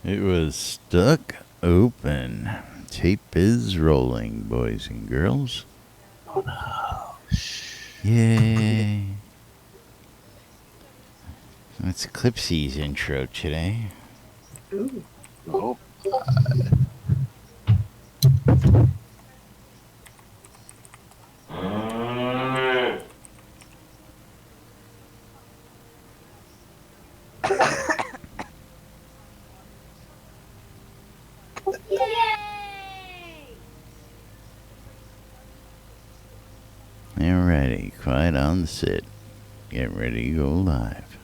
It was stuck open. Tape is rolling, boys and girls. Oh no. Yay. That's Clipsy's intro today. Ooh. Oh. Alrighty, quiet on the sit. Get ready to go live.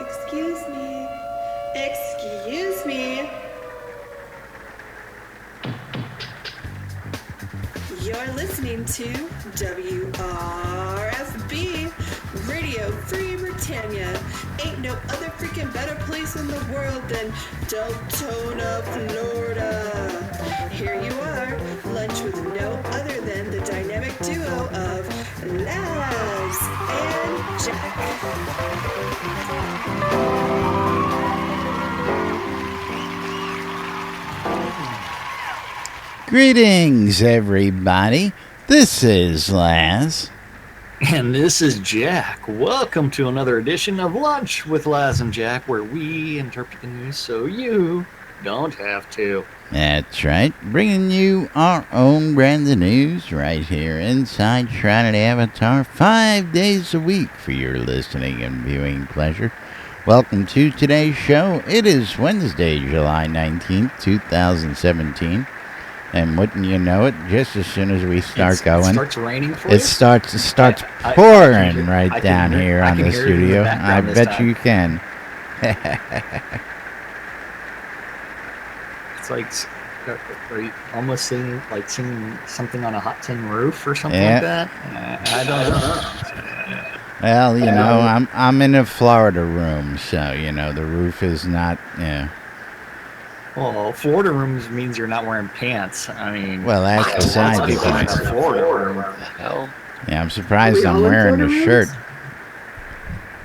Excuse me. Excuse me. You're listening to WRFB, Radio Free Britannia. Ain't no other freaking better place in the world than Deltona, Florida. Here you are, lunch with no other than the dynamic duo of Laz and Jack. Greetings, everybody. This is Laz. And this is Jack. Welcome to another edition of Lunch with Laz and Jack, where we interpret the news so you don't have to. That's right, bringing you our own brand of news right here inside Shroud Avatar 5 days a week for your listening and viewing pleasure. Welcome to today's show. It is Wednesday, July 19th, 2017. And wouldn't you know it, just as soon as we start going, it starts raining for it you? starts I pouring can right down here I on can the hear it in the studio. I background this bet time. you can. It's like, are you almost singing something on a hot tin roof or something Yeah. like that? I don't know. Well, you know, I'm in a Florida room, so you know the roof is not. Yeah. Well, Florida rooms means you're not wearing pants. I mean, Well, that's beside the in point. a Florida room. Hell, Yeah, I'm surprised Are we I'm all in wearing Florida a rooms? shirt.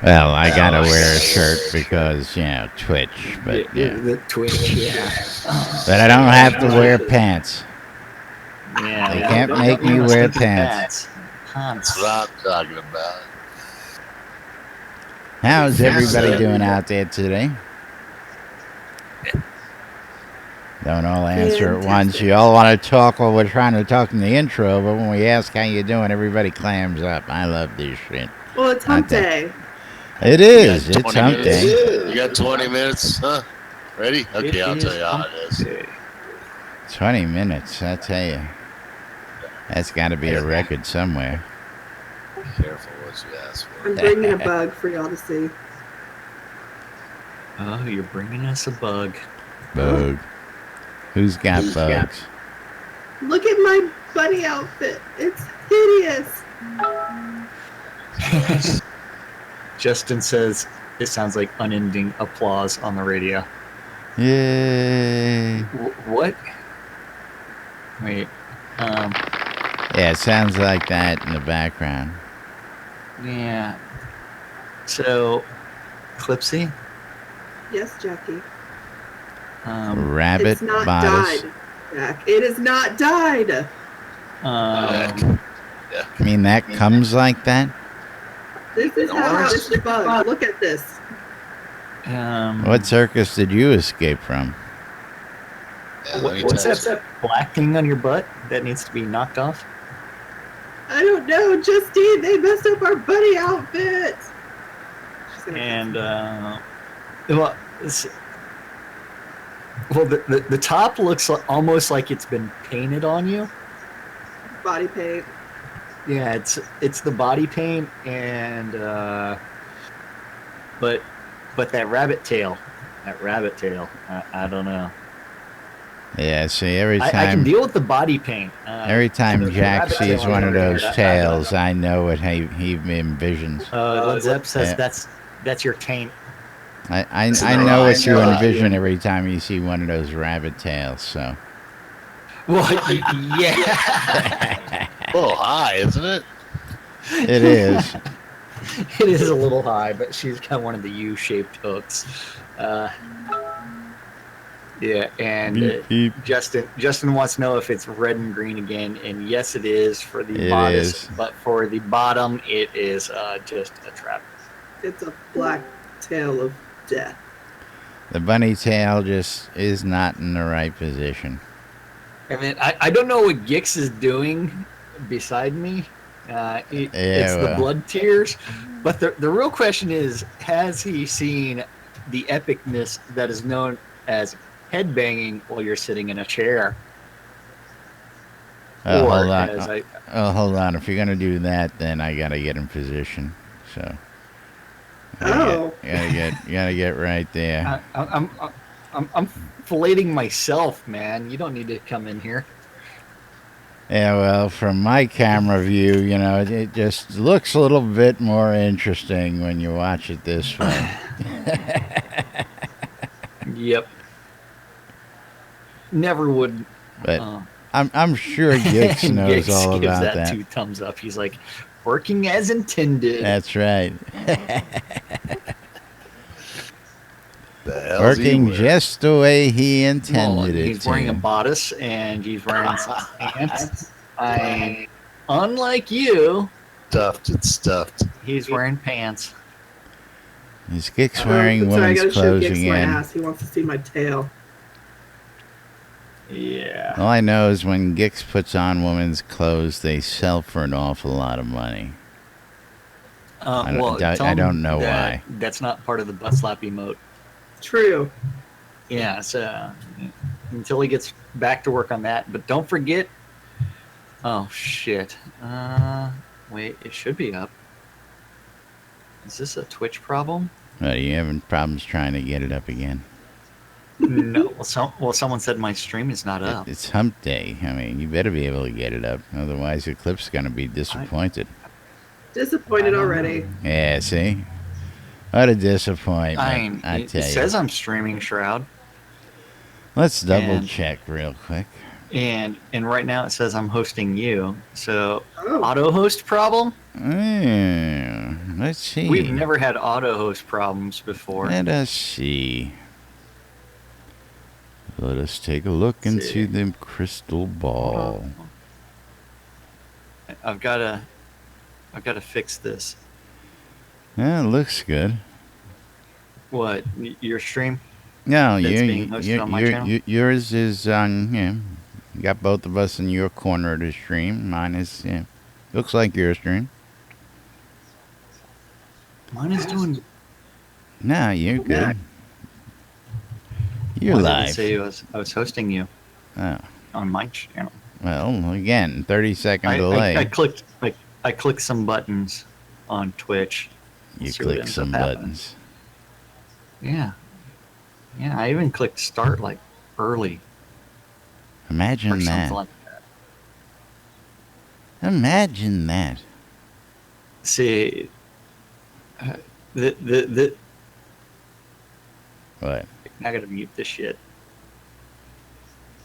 Well, I gotta wear a shirt because, you know, Twitch, but yeah. The Twitch, yeah. But I don't have to wear pants. Yeah, They can't make me wear pants. Pants. That's what I'm talking about. How's everybody doing out there today? Don't all answer at once. Fantastic. You all want to talk while we're trying to talk in the intro, but when we ask how you doing, everybody clams up. I love this shit. Well, it's hump day. It You is. got It's 20 hump minutes? day. You got 20 minutes? Huh? Ready? Okay, I'll tell you how hump it is. day. 20 minutes, I tell you. That's got to be a record somewhere. Careful what you ask for. I'm bringing a bug for y'all to see. Oh, you're bringing us a bug. Bug. Who's got bugs? Look at my bunny outfit. It's hideous. Justin says it sounds like unending applause on the radio. Yay. What? Wait. Yeah, it sounds like that in the background. Yeah. So, Clipsy? Yes, Jackie. Rabbit It's not bodice. died, Jack. It is not died. I mean, that comes like that? This is how this bug. Look at this. What circus did you escape from? Yeah, let me What's tell that black thing on your butt that needs to be knocked off? I don't know, Justine. They messed up our bunny outfit. She's gonna And the top looks almost like it's been painted on you. body paint. Yeah, it's the body paint and but that rabbit tail, I don't know. Yeah, see, every I can time deal with the body paint. every time Jack rabbit sees tail one of over there, those that- tails, I know what he envisions. Led Zepp says Yeah. that's your taint. I know what you envision every time you see one of those rabbit tails. So Well, yeah, A little high, isn't it? it is. it is a little high, but she's got one of the U-shaped hooks. Yeah, and Beep, beep. Justin wants to know if it's red and green again, and yes, it is for the It bodice, is. but for the bottom, it is just a trap. It's a black tail of death. The bunny tail just is not in the right position. I mean, I don't know what Gix is doing beside me. It's the well. blood tears, but the real question is, has he seen the epicness that is known as headbanging while you're sitting in a chair? Or Hold on. as I- Hold on. If you're gonna do that, then I gotta get in position. So. Oh. You gotta get right there. I'm filleting myself, man. You don't need to come in here. Yeah, well, from my camera view, it just looks a little bit more interesting when you watch it this way. Yep. Never would. But I'm sure Gix knows Gix all gives about that that. 2 thumbs up. He's like, working as intended. That's right. The hell's he Working wearing? just the way he Well, intended it he's to. wearing a bodice and he's wearing some pants. Unlike you, Stuffed. It's stuffed. he's wearing pants. Is Gix wearing Sorry, I women's gotta show clothes Gix my again? ass. He wants to see my tail. Yeah. All I know is when Gix puts on women's clothes, they sell for an awful lot of money. I don't know why. That's not part of the butt slap emote. True. Yeah, so until he gets back to work on that. But don't forget. Oh shit. Wait, it should be up. Is this a Twitch problem? Are you having problems trying to get it up again? No. Well, someone said my stream is not up. It's hump day. I mean, you better be able to get it up. Otherwise, the clip's going to be disappointed. Disappointed already. Yeah, see? What a disappointment, I It tell you. says I'm streaming Shroud, Let's double and- check real quick. and right now it says I'm hosting you. So Oh. auto host problem? Let's see. We've never had auto host problems before. Let us see. Let us take a look See. into the crystal ball. I've got to fix this. Yeah, it looks good. What, your stream? No, That's being hosted on my channel? yours is on. You got both of us in your corner of the stream. Mine is. Looks like your stream. Mine is doing. No, you're good. Yeah. You're Why did it live. say I was hosting you Oh, on my channel. well, again, 30-second I delay. clicked some buttons on Twitch. You See what click ends some up happening. buttons. Yeah. Yeah, I even clicked start like early or Imagine something that. like that. Imagine that. See, the What? I gotta mute this shit.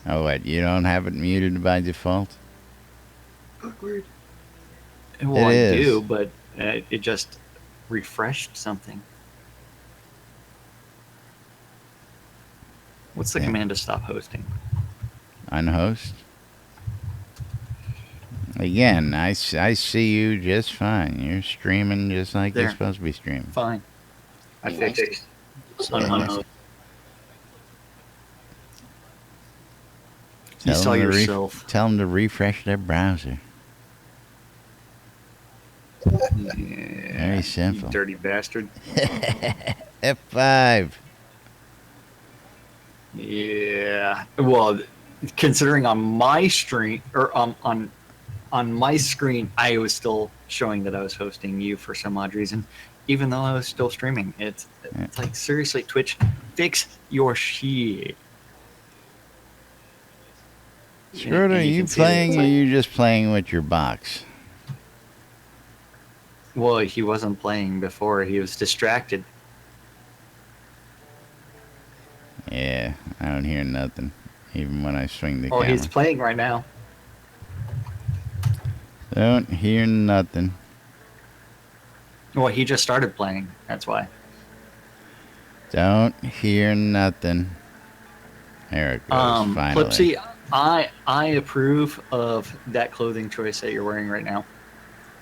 Oh, what? You don't have it muted by default? Awkward. Well, I is. do, but it just refreshed something. What's the Yeah. command to stop hosting? Unhost? Again, I see you just fine. You're streaming just like you're There. supposed to be streaming. Fine. I fixed it. Sorry. Unhost. You Tell saw them to yourself. Tell them to refresh their browser. Yeah, Very simple. You dirty bastard. F5. Yeah. Well, considering on my stream or on my screen, I was still showing that I was hosting you for some odd reason, even though I was still streaming. It's like seriously, Twitch, fix your shit. Shroud, are and you can see that playing it's or are like- you just playing with your box? Well, he wasn't playing before. He was distracted. Yeah, I don't hear nothing, even when I swing the Oh, camera. he's playing right now. Don't hear nothing. Well, he just started playing. That's why. Don't hear nothing. There it goes, finally. Flipsy, I approve of that clothing choice that you're wearing right now.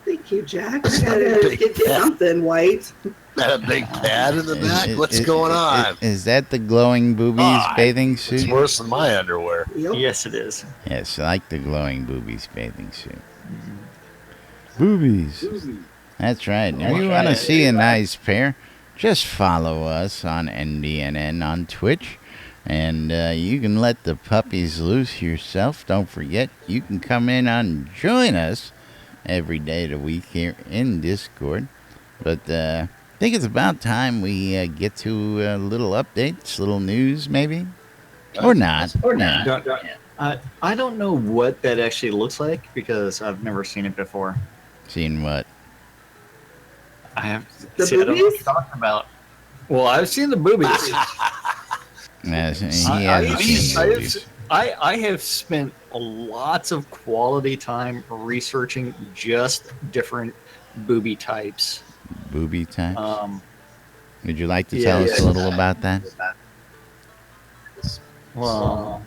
Thank you, Jack. I gotta get something white. That a big pad in the back? Is- What's is- going on? Is that the glowing boobies Ah, bathing It's suit? worse than my underwear. Yep. Yes, it is. Yes, I like the glowing boobies bathing suit. Boobies. That's right. If you want to see a nice pair, just follow us on NBNN on Twitch. And you can let the puppies loose yourself. Don't forget, you can come in and join us every day of the week here in Discord. But I think it's about time we get to little updates, little news maybe. Or not. I don't know what that actually looks like because I've never seen it before. Seen what? I have. The I don't know what boobies? you're talking about. Well, I've seen the boobies. Yes, I- he I- hasn't I- seen I- boobies. I have spent lots of quality time researching just different booby types. Booby types. Um, Would you like to yeah, tell us yeah. a little about that? well,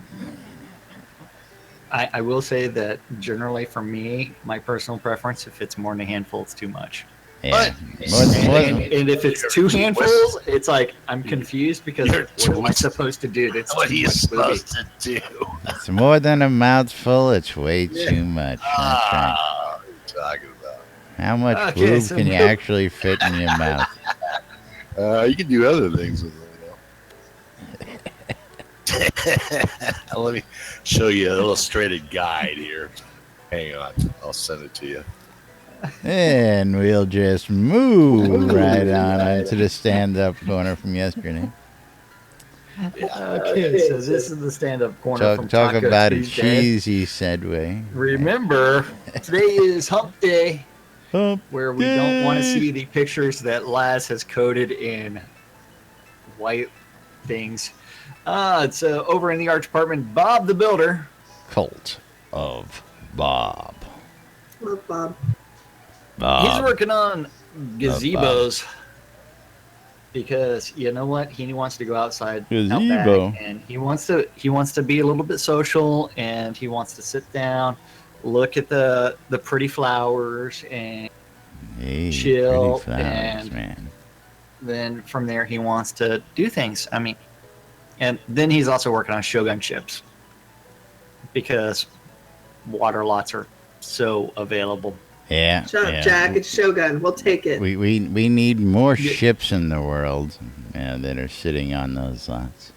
I will say that generally for me, my personal preference, if it's more than a handful, it's too much. Yeah. What? More than- And if it's two handfuls, it's like I'm confused because You're what am I twisted. supposed to do? That's What are too you much booby. supposed to do? It's more than a mouthful. It's way too much. That's right. Ah, what are you talking about? How much Okay, boob so can you we'll- actually fit in your mouth? You can do other things with it, Let me show you an illustrated guide here. Hang on, I'll send it to you. And we'll just move right on into the stand-up corner from yesterday. Okay, so this is the stand-up corner from Talk Taco about a Tuesday. cheesy segue. Remember, today is Hump Day, Hump where we don't want to Day. see the pictures that Laz has coded in white things. It's over in the art department. Bob the Builder. Cult of Bob. Love Bob. He's working on gazebos because you know what? He wants to go outside, out back, Gazebo. and he wants to be a little bit social, and he wants to sit down, look at the pretty flowers, and Hey, chill, pretty flowers, and- man. then from there he wants to do things. I mean, and then he's also working on Shogun ships because water lots are so available. Yeah. Shut yeah. up, Jack. It's Shogun. We'll take it. We need more Yeah. ships in the world that are sitting on those lots.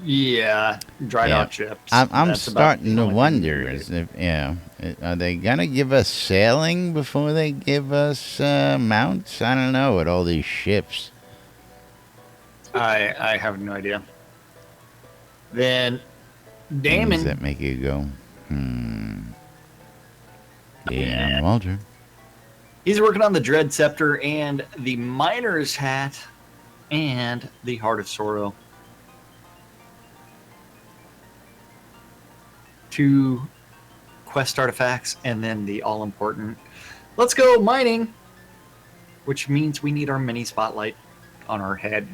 Yeah, dry Yeah. dock ships. I'm That's about starting the to only thing wonder we do. is if are they gonna give us sailing before they give us mounts? I don't know with all these ships. I have no idea. Then Things Damon, that make you go, Yeah. Damon Walter. he's working on the Dread Scepter and the Miner's Hat and the Heart of Sorrow. 2 quest artifacts and then the all-important let's go mining, which means we need our mini spotlight on our head.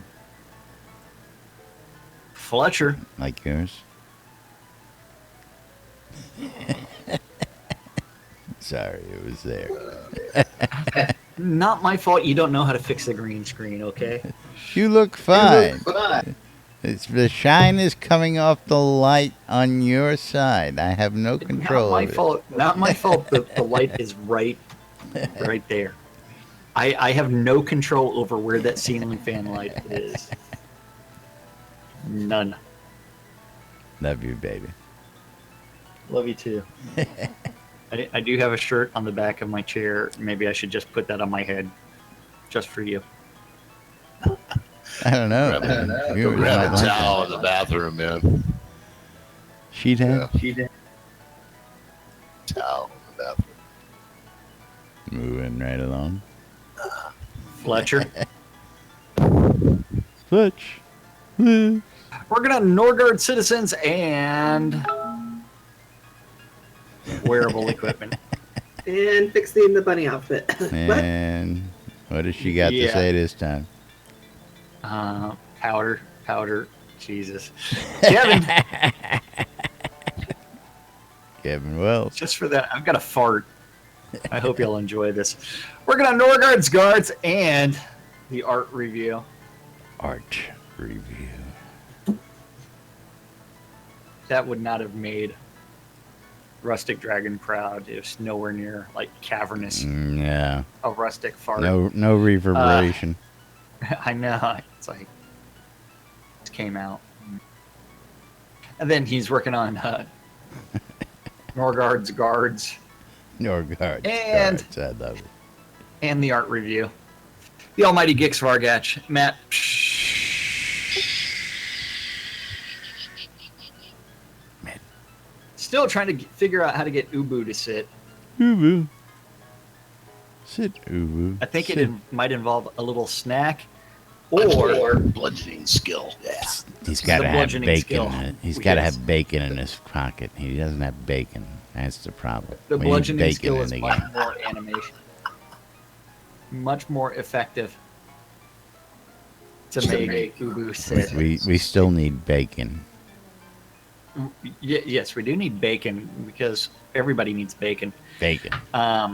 Fletcher, Like yours. Sorry, it was there. not my fault you don't know how to fix the green screen, okay? You look fine. The shine is coming off the light on your side. I have no control Not my of it. fault. Not my fault. The light is right there. I have no control over where that ceiling fan light is. None. Love you, baby. Love you too. I do have a shirt on the back of my chair. Maybe I should just put that on my head, just for you. I don't know. Grab Viewers might Grab a like towel that. in the bathroom, man. Sheethead. She Towel in the bathroom. Moving right along. Fletcher. Fletch. Working on Norgard citizens and wearable equipment. And fixing the bunny outfit. What? And what does she got to Yeah. say this time? Powder. Jesus. Kevin, Kevin Wells. just for that, I've got a fart. I hope you'll enjoy this. Working on Norgard's guards and the art review. Art review. That would not have made Rustic Dragon Crowd. It was nowhere near like cavernous Yeah. a rustic fart. No reverberation. I know. It's like it came out. And then he's working on Norgard's guards Norgard. and- Guards. I love it. and the art review. The almighty Gix Vargach. Matt. Man. Still trying to figure out how to get Ubu to sit. Ubu. Sit, Ubu. I think Sit. it might involve a little snack Or or bludgeoning skill. Yeah. He's got to the have bludgeoning bacon skill. in it. He's We got to guess. have bacon in his pocket. He doesn't have bacon. That's the problem. the We need bludgeoning bacon skill in is the much game. more animation. Much more effective to make Ubu sit. We still need bacon. Yes, we do need bacon because everybody needs bacon. Bacon.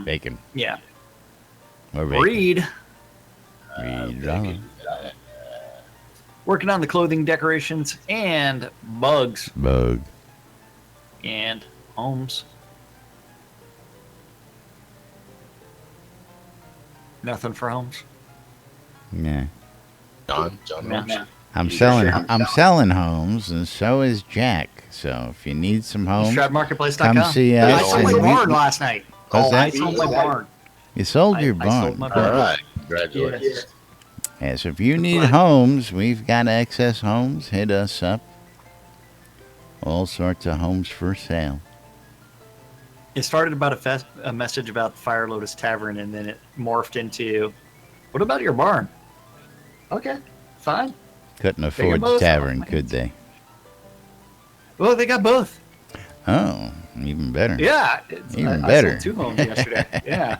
Bacon. Yeah. More bacon. Reed, Reed Rollo. working on the clothing decorations and bugs Bug. and homes. Nothing for homes. Yeah. John No. Holmes. I'm You selling. sure? I'm selling homes, and so is Jack. So if you need some homes, ShroudMarketplace.com. come see I us. sold my and barn last night. What's that? I sold my barn. You sold your I barn. sold my All barn. right. Congratulations. Yes. Yes, if you need homes, we've got excess homes. Hit us up. All sorts of homes for sale. It started about a message about Fire Lotus Tavern, and then it morphed into, "What about your barn?" Okay, fine. Couldn't afford the both tavern, off. could they? Well, they got both. Oh, even better. Yeah, Even I better. sold 2 homes yesterday. Yeah,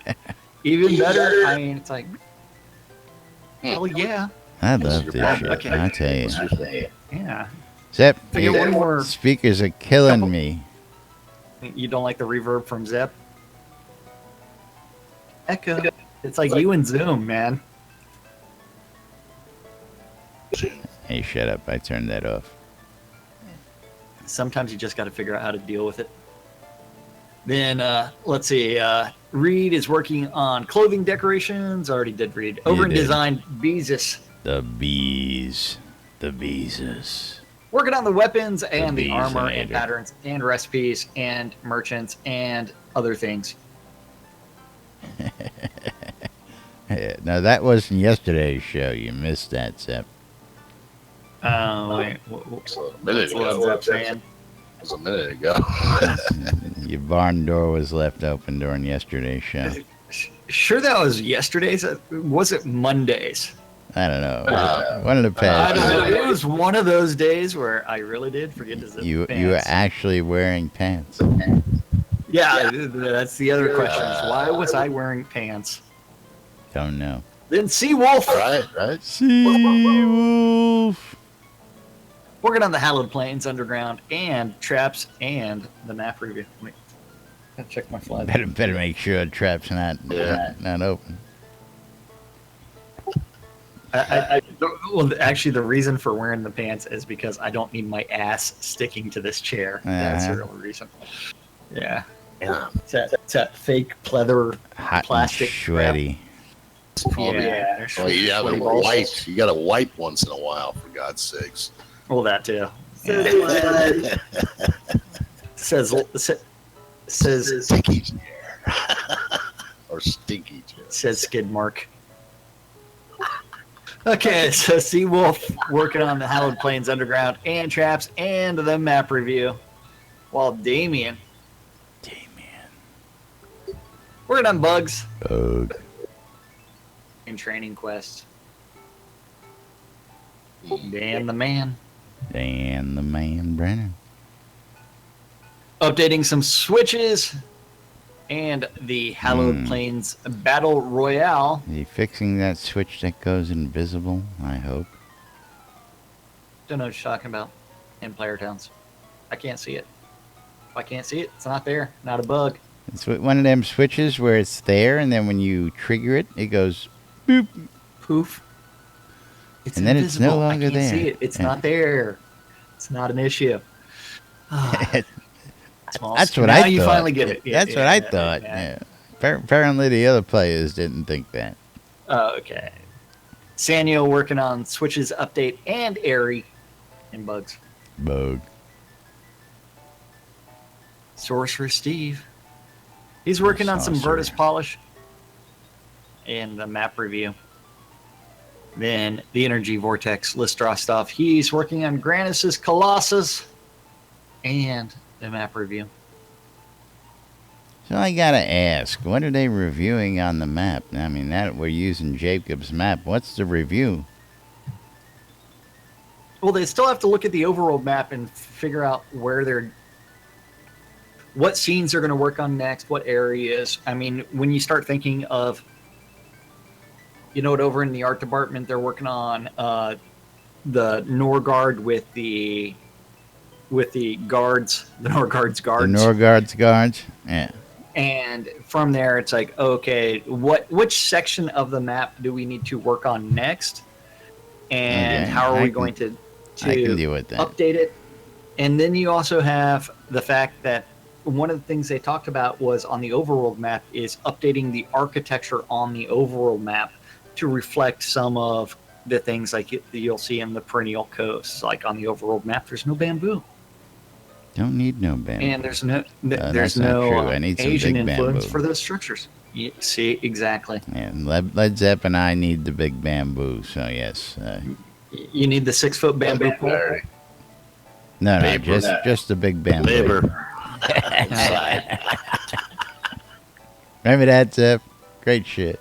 even better. I mean, it's like, hell yeah, I love this barn. shit. Okay. I tell you. yeah. Zep, I get one more. speakers are killing couple- me. You don't like the reverb from Zep? Echo. It's like you and Zoom, man. Hey, shut up. I turned that off. Sometimes you just got to figure out how to deal with it. Then let's see. Reed is working on clothing decorations. Already did Reed. Over in did. design, Beezus The bees. The beezus. working on the weapons and the bees armor and and Ader. patterns and recipes and merchants and other things. Yeah, now, that wasn't yesterday's show. You missed that, Zep. Oh wait, So a minute what's ago. up, man? It was a minute ago. Your barn door was left open during yesterday's show. Sure, that was yesterday's. Was it Mondays? I don't know. One of the past. I don't know. It was one of those days where I really did forget to zip You the you were pants. actually wearing pants. Yeah, that's the other question. Is why was I wearing pants? Don't know. Then Seawolf right? Seawolf. working on the Hallowed Plains Underground and Traps and the map review. Wait, gotta check my flag. Better make sure the trap's not open. Well, actually, the reason for wearing the pants is because I don't need my ass sticking to this chair. That's the Uh-huh. real reason. Yeah. Yeah. It's that fake pleather Hot plastic and sweaty. Yeah. there's Well, you have sweaty to balls. wipe. You got to wipe once in a while, for God's sakes. Well, that too. So do I. Says Stinky chair. Or stinky chair. says skid mark. Okay, so Seawolf working on the Hallowed Plains Underground and Traps and the map review. While Damien Damien. working on bugs Bug. and training quests. Dan the man. Dan the man, Brennan. Updating some switches and the Hallowed Plains Battle Royale. Is he fixing that switch that goes invisible? I hope. Don't know what you're talking about in Player Towns. I can't see it. If I can't see it, it's not there. Not a bug. It's one of them switches where it's there, and then when you trigger it, it goes boop. Poof. It's And then it's no invisible. longer I can't there. see it. It's not there. It's not an issue. That's what now I thought. you finally get it. That's what I thought. Yeah. Apparently, the other players didn't think that. Okay. Sanyo working on Switches update and Airy and bugs. Bug. Sorcerer Steve. He's working on some Sorcerer. Virtus polish and the map review. Then the Energy Vortex Listra stuff. He's working on Granis's Colossus and the map review. So I gotta ask, what are they reviewing on the map? I mean, that we're using Jacob's map. What's the review? Well, they still have to look at the overall map and figure out what scenes they're going to work on next, what areas. I mean, when you start thinking of, over in the art department, they're working on the Norgard with the guards, the Norgard's guards. The Norgard's guards? Yeah. And from there, it's like, okay, which section of the map do we need to work on next? And Okay, how are I we can- going to I can deal with that. update it? And then you also have the fact that one of the things they talked about was on the overworld map is updating the architecture on the overworld map to reflect some of the things like you'll see in the perennial coasts. Like on the overworld map, there's no bamboo. Don't need no bamboo. And there's no that's not true. I need some Asian big influence bamboo. for those structures. You see, exactly. And Led Zepp and I need the big bamboo, so yes. You need the 6-foot bamboo pole. No, Labor. just the big bamboo. Labor. Remember that, Zepp? Great shit.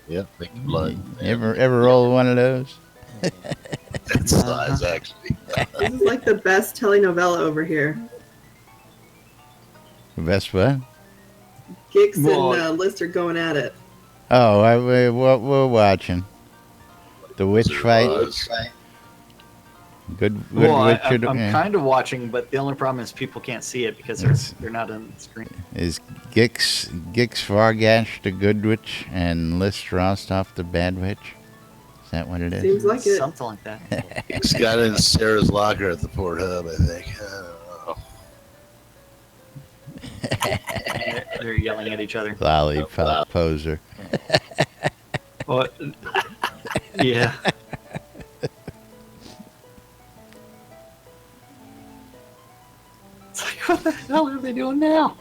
Yep, make the blood. You ever roll one of those? That size, actually. This is like the best telenovela over here. The best what? Gix Well, and List are going at it. Oh, we're watching. The witch fight. Good Well, witch. I'm yeah. kind of watching, but the only problem is people can't see it because they're not on the screen. Is Gix Vargash the good witch and List Rostov the bad witch? Is that what it is? Seems like it. Something like that. He's got in Sarah's locker at the port hub, I think. I don't know. They're yelling at each other. Lollipop poser. Well, yeah. It's like, what the hell are they doing now?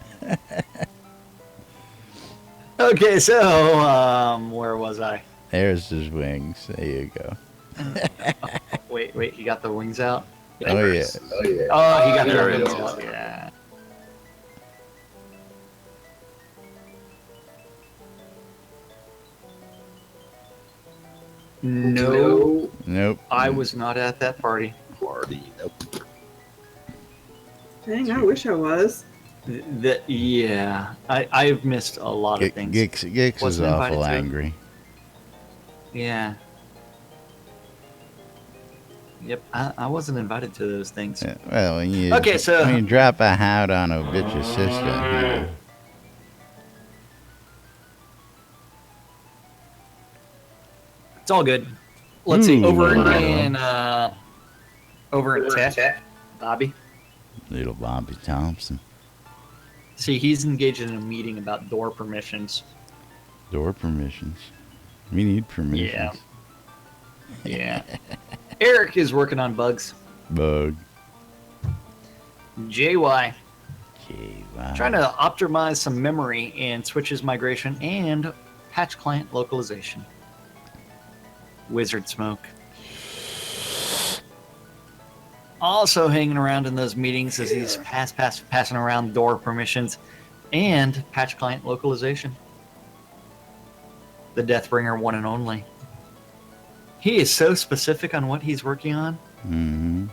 Okay, so where was I? There's his wings. There you go. Wait, he got the wings out? Oh yeah. Oh, he got There the it wings is. out. Yeah. No, Nope. I was not at that party. Party. Nope. Dang, I wish I was. Yeah, I've missed a lot of things. Gix is Wasn't invited awful to it. angry. Yeah. Yep, I wasn't invited to those things. Yeah, well, when you Okay, so- when you drop a hound on a bitch's sister, you know, It's all good. Let's see. Ooh, Over wow. in Tech, Bobby. little Bobby Thompson. See, he's engaged in a meeting about door permissions. Door permissions. We need permissions. Yeah. Yeah. Eric is working on bugs. Bug. JY Gee, wow. trying to optimize some memory in switches migration and patch client localization. Wizard Smoke. Also hanging around in those meetings as he's passing around door permissions and patch client localization. The Deathbringer one and only. He is so specific on what he's working on. Mm-hmm.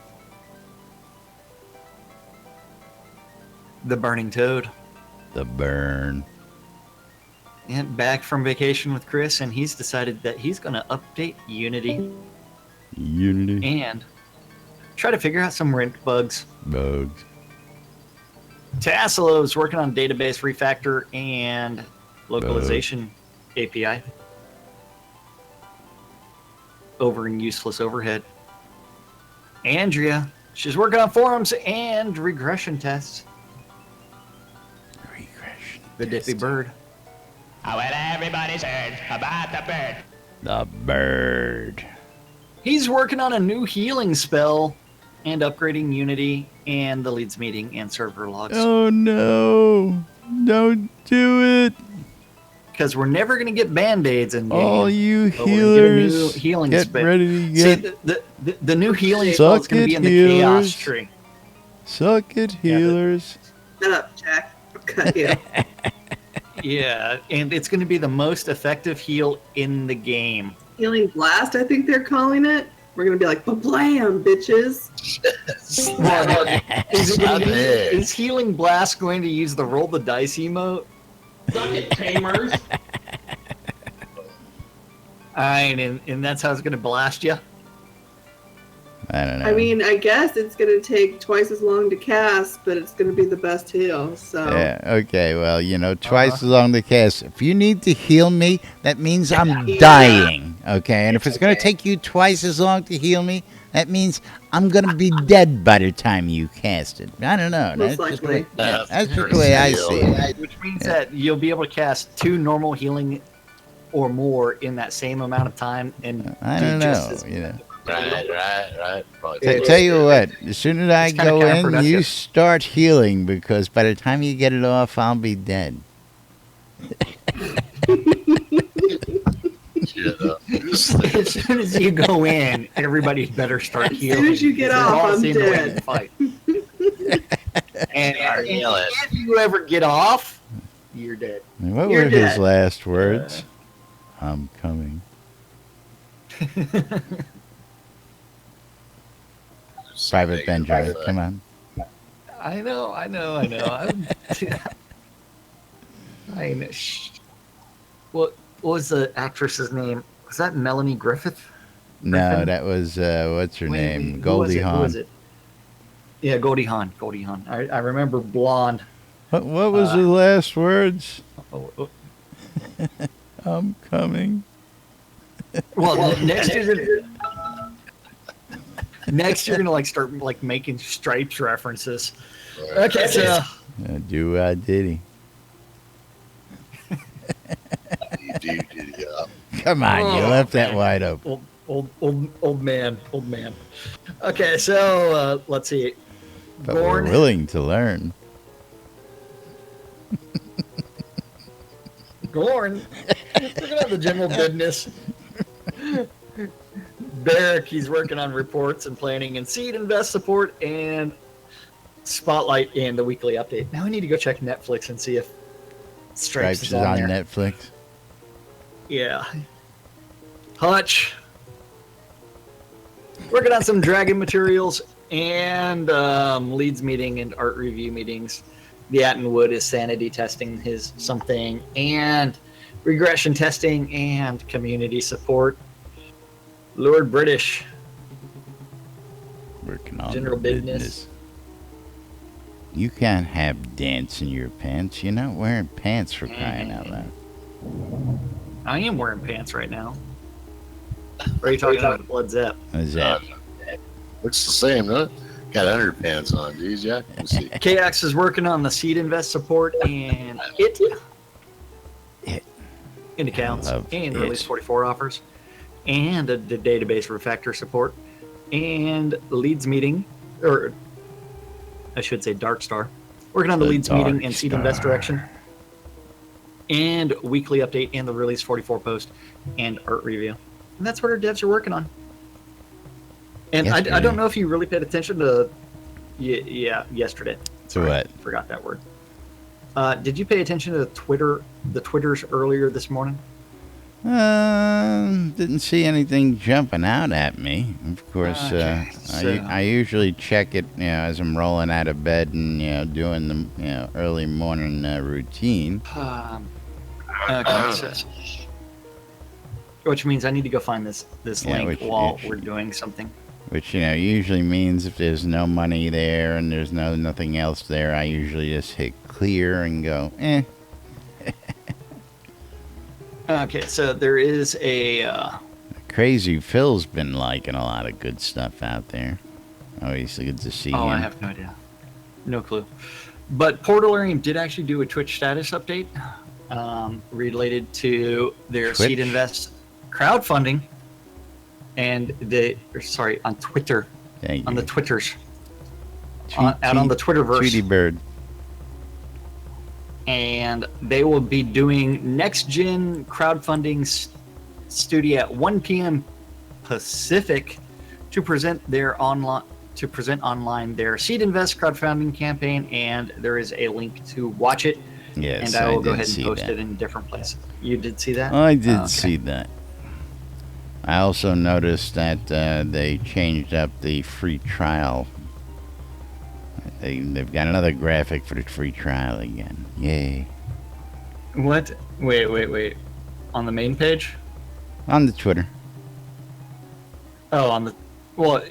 The Burning Toad. The burn. And back from vacation with Chris, and he's decided that he's going to update Unity and try to figure out some rent bugs. Tasselo's working on database refactor and localization API. Over in useless overhead. Andrea, she's working on forums and regression tests. The Dippy Bird. Well, everybody's heard about the bird. The bird. He's working on a new healing spell and upgrading Unity and the leads meeting and server logs. Oh no. Don't do it. Because we're never going to get band-aids in game. All you but we're gonna get a new healers, healing get spell. ready to get... See, the new healing spell is going to be in the healers. chaos tree. Suck it, healers. Shut up, Jack. I'll cut you. Yeah, and it's going to be the most effective heal in the game. Healing Blast, I think they're calling it. We're going to be like, blam, bitches. Is Healing Blast going to use the roll the dice emote? Suck it, tamers. And that's how it's going to blast you? I don't know. I mean, I guess it's going to take twice as long to cast, but it's going to be the best heal, so. Yeah, okay, well, twice as long to cast. If you need to heal me, that means I'm dying, okay? And if it's going to take you twice as long to heal me, that means I'm going to be dead by the time you cast it. I don't know. Most That's just likely. that's just the way I see it. Which means that you'll be able to cast 2 normal healing or more in that same amount of time. And I do don't just know, as- Right. Tell you what, as soon as I It's kinda go in, counterproductive. you start healing, because by the time you get it off, I'll be dead. As soon as you go in, everybody better start As healing. soon as you get because off, they're all I'm seeing the way dead. to fight. and healing. if you ever get off, you're dead. And what You're were his dead. last words? I'm coming. Private Benjamin, come on. I know. I know. I know. Shh. What was the actress's name? Was that Melanie Griffith? No, Griffin? that was, what's her name? Who was Goldie it? Who Hawn. was it? Yeah, Goldie Hawn. I remember blonde. What was the last words? Oh. I'm coming. Well, next you're gonna start making Stripes references. Okay, so Do I diddy. Come on, you left that wide open. old man. Okay, so let's see. But we're willing to learn. Gorn. Look at the general goodness. Barrick, he's working on reports and planning and seed invest support and Spotlight and the weekly update. Now I need to go check Netflix and see if Stripes is on there. Netflix. Yeah. Hutch. Working on some Dragon materials and leads meeting and art review meetings. The Attenwood is sanity testing his something and regression testing and community support. Lord British. Working on General the business. You can't have dance in your pants. You're not wearing pants for crying out loud. I am wearing pants right now. Or are you talking about Blood Zep? What's that? Looks the same, huh? Got underpants on, geez, yeah. Let's see. KX is working on the seed invest support and it in accounts I love and it. release 44 offers and the database refactor support and leads meeting, or I should say Dark Star. Working on the leads meeting and seed invest direction and weekly update and the release 44 post and art review. And that's what our devs are working on. And I Yesterday. don't know if you really paid attention to, yesterday. To what? Forgot that word. Did you pay attention to the Twitters earlier this morning? Didn't see anything jumping out at me. Of course, Okay, so- I usually check it, as I'm rolling out of bed and doing the early morning routine. Okay, so, which means I need to go find this Yeah, link which- while which- we're doing something. Which usually means if there's no money there and there's nothing else there, I usually just hit clear and go, Okay, so there is a. Crazy Phil's been liking a lot of good stuff out there. Always good to see him. I have no idea. No clue. But Portalarium did actually do a Twitch status update related to their Twitch? Seed Invest crowdfunding and on Twitter. Thank On you. the Twitters. Tweet- Out on the Twitterverse. Tweety Bird. And they will be doing next gen crowdfunding studio at 1 p.m. Pacific to present online their Seed Invest crowdfunding campaign, and there is a link to watch it. Yes, and I will did go ahead and see post that. it in different places. You did see that? I did Okay. see that. I also noticed that they changed up the free trial. They've got another graphic for the free trial again. Yay. What? Wait. On the main page? On the Twitter. Oh, on the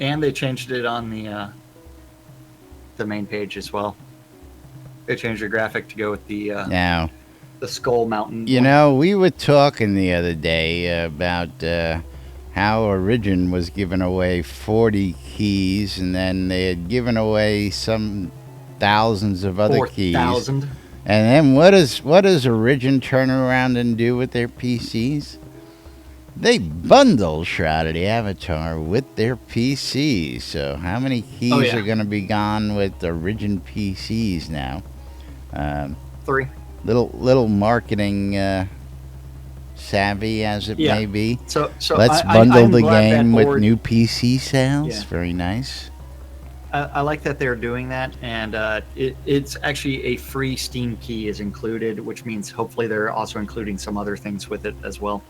and they changed it on the main page as well. They changed the graphic to go with the Now, Skull Mountain. we were talking the other day about how Origin was giving away 40 keys, and then they had given away some thousands of other keys. 4,000. And then what does Origin turn around and do with their PCs? They bundle Shroud of the Avatar with their PCs. So how many keys are going to be gone with Origin PCs now? 3. Little marketing savvy as it may be. So Let's I'm bundle the glad that game with board- new PC sales. Yeah. Very nice. I like that they're doing that, and it's actually a free Steam key is included, which means hopefully they're also including some other things with it as well.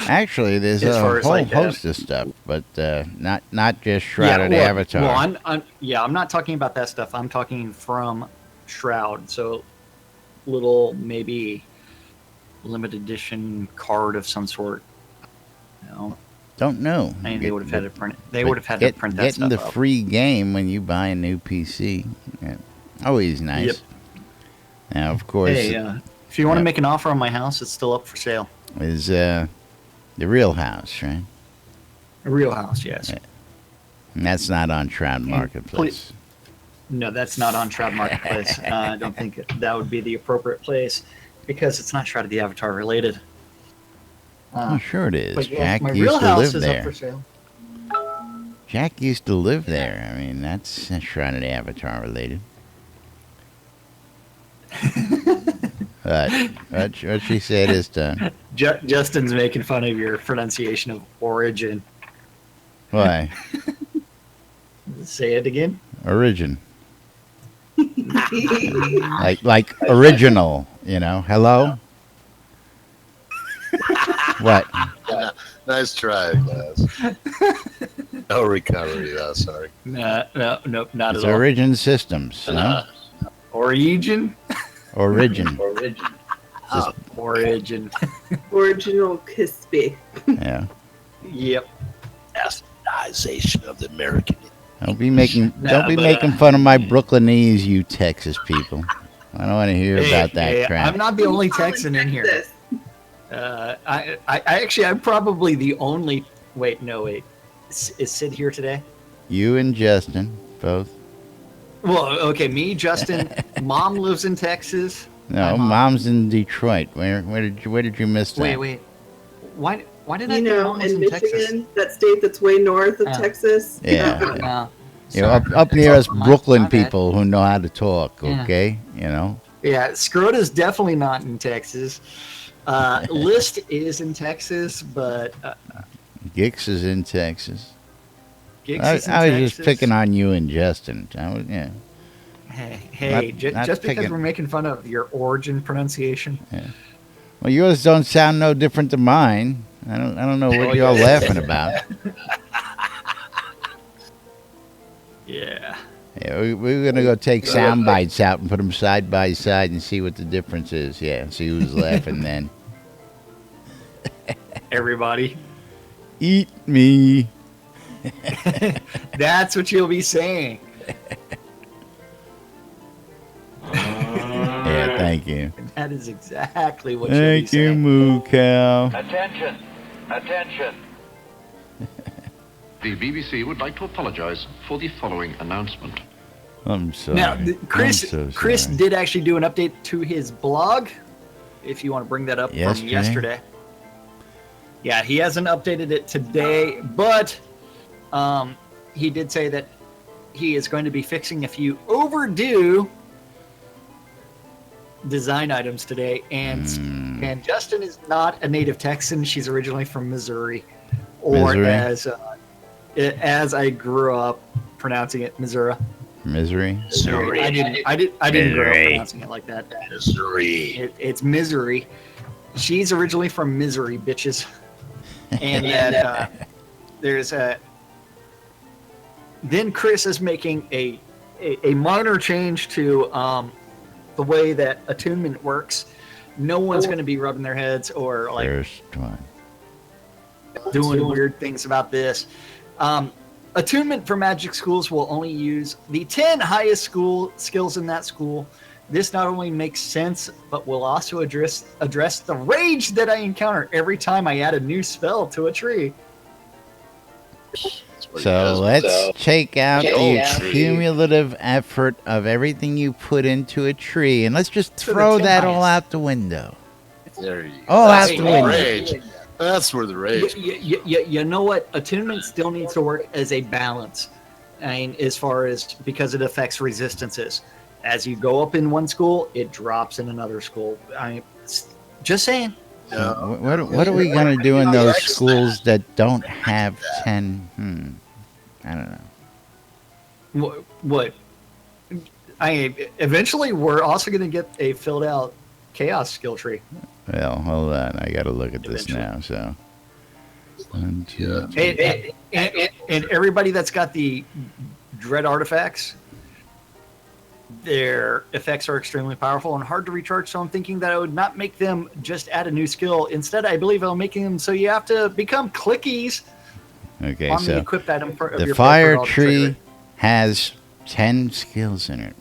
Actually, there's As a far as, whole like, host of stuff, but not just Shroud of the Avatar. Well, I'm not talking about that stuff. I'm talking from Shroud. So little maybe limited edition card of some sort. Don't know. I mean, they would have had to print it. They But would have had to print that getting stuff the out. free game when you buy a new PC. Yeah, always nice. Yep. Now, of course, Hey, if you want to yeah. make an offer on my house, it's still up for sale. is the real house, right? A real house, yes. Yeah. And that's not on Shroud Marketplace. No, that's not on Shroud Marketplace. I don't think that would be the appropriate place because it's not Shroud of the Avatar related. Oh, sure it is. But yes, Jack my used real to house live is up there. for sale. Jack used to live there. I mean, that's Shroud of the Avatar related. What she said is done. Justin's making fun of your pronunciation of origin. Why? Say it again. Origin. like original, Hello? What? Nice try, guys. No recovery, though. Sorry. Nope, not It's at all. Origin Systems, no? Origin? Origin. Origin. Original Crispy. Yeah. Yep. Bastardization of the American. Don't be making but, fun of my Brooklynese, you Texas people. I don't want to hear about that Hey, crap. I'm not the only Texan in here. Texas. I'm probably the only. Wait. Is Sid here today? You and Justin, both. Well, okay, me, Justin. Mom lives in Texas. No, Hi, Mom. Mom's in Detroit. Where did you miss that? Wait. Why did I You think know, Mom was in in Michigan, Texas? that state that's way north of Oh. Texas. Yeah. No. Up near us My Brooklyn bad. people who know how to talk, Yeah. okay? Yeah, Scrota's definitely not in Texas. List is in Texas, but Gix is in Texas. Gixis in I was just Texas. picking on you and Justin. Yeah. Hey, Not just because picking- we're making fun of your origin pronunciation. Well, yours don't sound no different than mine. I don't know what Oh, y'all yeah. laughing about. Yeah. Yeah, we're gonna go take sound bites out and put them side by side and see what the difference is. Yeah, see who's laughing then. Everybody. Eat me. That's what you'll be saying. Yeah, thank you. That is exactly what you'll be Thank you, saying. Moo Cow. Attention! Attention! The BBC would like to apologize for the following announcement. I'm sorry. Now, Chris, I'm so Chris sorry. did actually do an update to his blog. If you want to bring that up from yesterday. Yeah, he hasn't updated it today, but he did say that he is going to be fixing a few overdue design items today. And Justin is not a native Texan. She's originally from Missouri, or Missouri? as I grew up pronouncing it, Missouri. Misery. Missouri. I didn't grow up Missouri. pronouncing it like that. Missouri. It's Missouri. She's originally from Missouri, bitches. And that there's a. Then Chris is making a minor change to the way that attunement works. No one's going to be rubbing their heads or like First one. doing weird things about this. Attunement for magic schools will only use the 10 highest skills in that school. This not only makes sense, but will also address the rage that I encounter every time I add a new spell to a tree. So let's take out the cumulative effort of everything you put into a tree, and let's just So the throw 10 that all highest. out the window. There you go. Oh, That's out the where window. rage. That's where the rage. You know what? Attunement still needs to work as a balance. I mean, as far as because it affects resistances. As you go up in one school, it drops in another school. I mean, just saying. No. What are we gonna do in those schools that don't have 10? I don't know. What? Eventually we're also going to get a filled out chaos skill tree. Well, hold on. I got to look at this Eventually. now. So, 1, 2, And everybody that's got the dread artifacts, their effects are extremely powerful and hard to recharge. So I'm thinking that I would not make them just add a new skill. Instead, I believe I'll make them so you have to become clickies Okay, on the so equipped item. For, of the your fire preferred trigger. tree has 10 skills in it.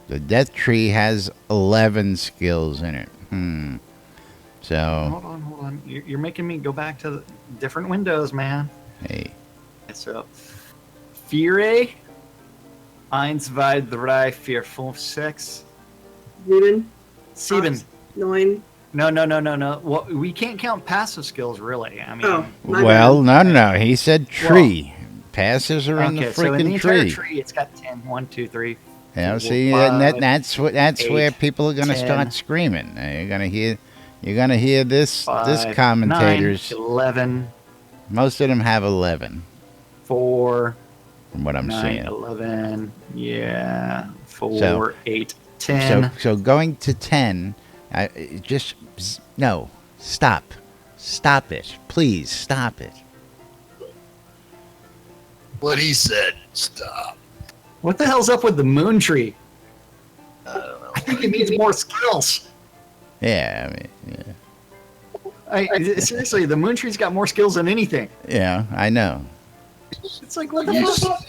The death tree has 11 skills in it. So, Hold on. You're making me go back to the different windows, man. hey, So, 4, 1, 2, 3, 4, 5, 6, 7, 7. 9. No. Well, we can't count passive skills, really. I mean, Oh, my well, bad. no. He said tree. Passes are on the okay. So in the freaking entire tree. tree, it's got 10. 1, 2, 3. Yeah, 4, see, 5, and that's where 8, people are gonna 10, start screaming. You're gonna hear this 5, commentators. 9, 11, Most of them have 11, 4, from what I'm 9, seeing. 11. Yeah. 4, So- 8, 10. So going to 10, no, stop it, please stop it. What he said. Stop. What the hell's up with the moon tree? I don't know. I think it needs more skills. Yeah, I mean, Seriously, the moon tree's got more skills than anything. yeah, I know. It's like, what the fuck?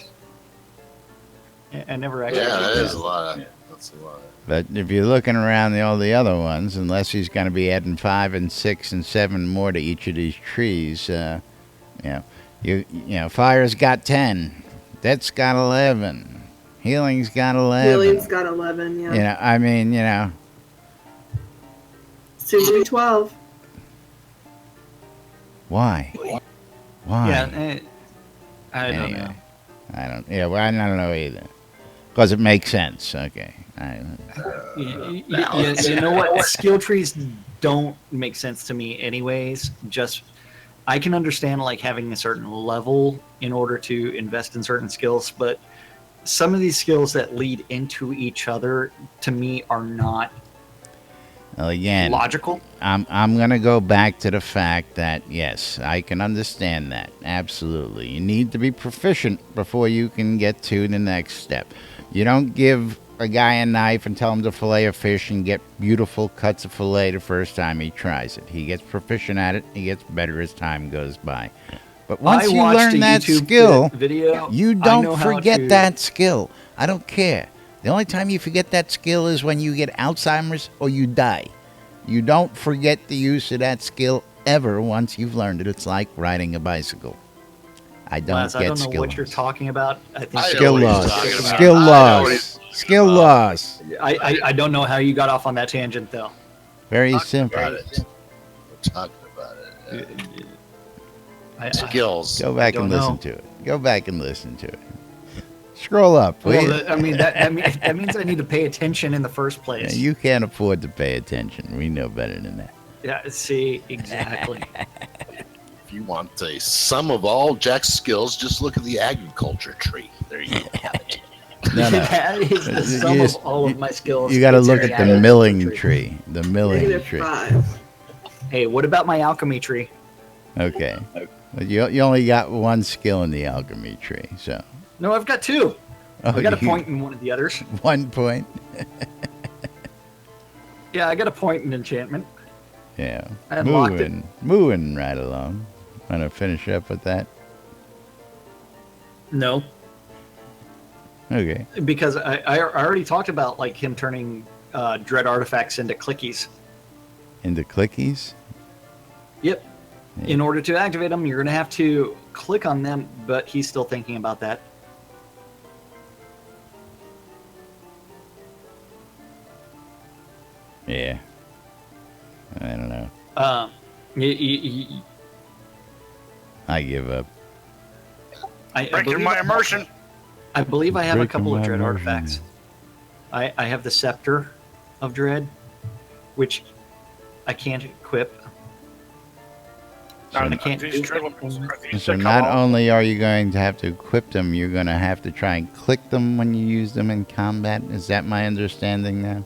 I never actually. Yeah, that did is a lot. That's a lot. But if you're looking around all the other ones, unless he's going to be adding 5 and 6 and 7 more to each of these trees, fire's got 10, death's got 11, healing's got 11. Healing's got 11, yeah. Soon to be 12. Why? Yeah, I don't Anyway. know. I don't know either. Because it makes sense. Okay. You know what? Skill trees don't make sense to me, anyways. Just I can understand like having a certain level in order to invest in certain skills, but some of these skills that lead into each other to me are not Well, again, logical. I'm gonna go back to the fact that yes, I can understand that. Absolutely, you need to be proficient before you can get to the next step. You don't give a guy a knife and tell him to fillet a fish and get beautiful cuts of fillet the first time he tries it. He gets proficient at it. He gets better as time goes by. But once I you watched learn a that YouTube skill, video. you I don't know how forget to- that skill. I don't care. The only time you forget that skill is when you get Alzheimer's or you die. You don't forget the use of that skill ever once you've learned it. It's like riding a bicycle. I don't Laz, get I don't know skill what you're loss. talking about. I think I Skill know what he's loss. talking about. Skill I know what he's loss. talking Skill about. loss. I don't know how you got off on that tangent though. Very Talking simple. about it. We're talking about it. I, Skills. Go back I and don't listen know. to it. Go back and listen to it. Scroll up, will well, you? I mean that means I need to pay attention in the first Yeah, place. you can't afford to pay attention. We know better than that. Yeah, see, exactly. If you want a sum of all Jack's skills, just look at the agriculture tree. There you have it. No, no. That is the sum just- of all of my skills. You got to It's look in at the agriculture milling tree. The milling Negative tree. 5. Hey, what about my alchemy tree? Okay. But you only got one skill in the alchemy tree, so. No, I've got 2. Oh, I got a you- point in one of the others. 1 point. Yeah, I got a point in enchantment. Yeah. I unlocked it. Moving right along. Want to finish up with that? No, Okay. because I already talked about like him turning dread artifacts into clickies. Into clickies? Yep. Yeah. In order to activate them, you're going to have to click on them, but he's still thinking about that. Yeah. I don't know. Y- I give up. I Breaking believe my immersion. I believe I have a Breaking couple of my dread immersion. artifacts. I have the scepter of dread, which I can't equip. So, I can't These do triple- anything. these so that not come off. only are you going to have to equip them, you're going to have to try and click them when you use them in combat. Is that my understanding now?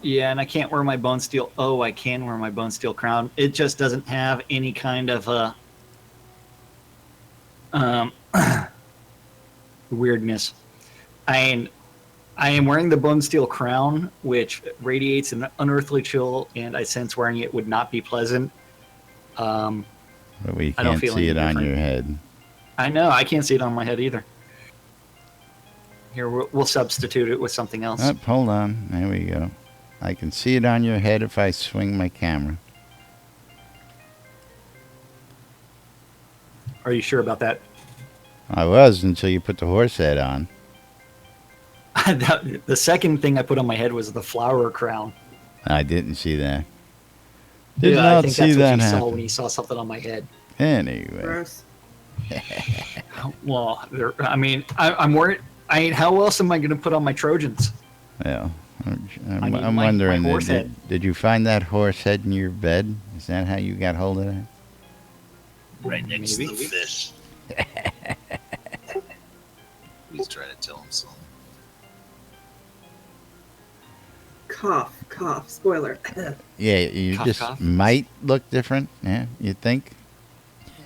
Yeah, and I can't wear my bone steel. Oh, I can wear my bone steel crown. It just doesn't have any kind of weirdness. I am wearing the bone steel crown, which radiates an unearthly chill, and I sense wearing it would not be pleasant. But we I don't can't feel see any it on different. your head. I know I can't see it on my head either. Here, we'll substitute it with something else. Oh, hold on. There we go. I can see it on your head if I swing my camera. Are you sure about that? I was until you put the horse head on. The second thing I put on my head was the flower crown. I didn't see that. Did Yeah, I not think see that's that what you saw happen. when you saw something on my head. Anyway. Gross. Well, I mean, I'm worried. How else am I going to put on my Trojans? Well, I I'm need I'm my wondering, horse head. did you find that horse head in your bed? Is that how you got hold of that? Right next Maybe. to the fish. He's trying to tell him something. Cough, cough. Spoiler. Yeah, you Cough, just cough. might look different. Yeah, you think?